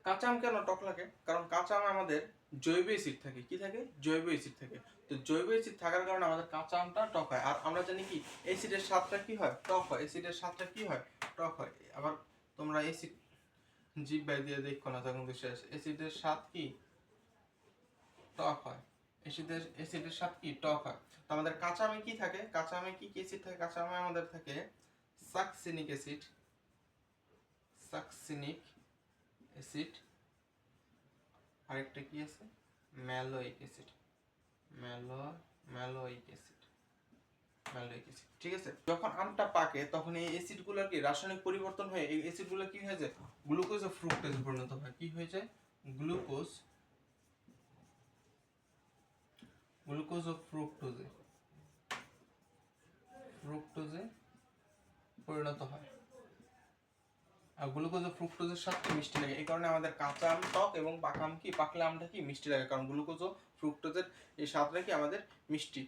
কাঁচা আম কেন টক লাগে? কারণ কাঁচা আমে আমাদের জৈব অ্যাসিড থাকে। কি থাকে? জৈব অ্যাসিড থাকে। তো জৈব অ্যাসিড থাকার কারণে আমাদের কাঁচা আমটা টক হয়। আর আমরা জানি কি অ্যাসিডের স্বাদটা কি হয়? টক হয়। অ্যাসিডের স্বাদটা কি হয়? টক হয়। আবার তোমরা অ্যাসিড জিহ্বায় দিয়ে দেখো না তখন শেষ। অ্যাসিডের স্বাদ কি? টক হয়। অ্যাসিডের স্বাদ কি? টক হয়। তো আমাদের কাঁচা আমে কি থাকে? কাঁচা আমে কি কি অ্যাসিড থাকে? কাঁচা আমে আমাদের থাকে সাকসিনিক অ্যাসিড, সাকসিনিক অ্যাসিড, আরেকটা কি আছে? ম্যালোইক অ্যাসিড, ম্যালোইক অ্যাসিড, ম্যালোইক অ্যাসিড। ঠিক আছে? যখন আমটা পাকে তখন এই অ্যাসিডগুলোর কি রাসায়নিক পরিবর্তন হয়ে এই অ্যাসিডগুলো কি হয়ে যায়? গ্লুকোজ ও ফ্রুক্টোজে পরিণত হয়। কি হয়ে যায়? গ্লুকোজ, গ্লুকোজ ও ফ্রুক্টোজে, ফ্রুক্টোজে পরিণত হয়। আর গ্লুকোজ ও ফ্রুক্টোজের সাথে মিষ্টি লাগে। এই কারণে আমাদের কাঁচা আম টক এবং পাকা আম কি পাকলে আমটা কি মিষ্টি লাগে, কারণ গ্লুকোজ ও ফ্রুক্টোজের এই স্বাদটা কি আমাদের মিষ্টি।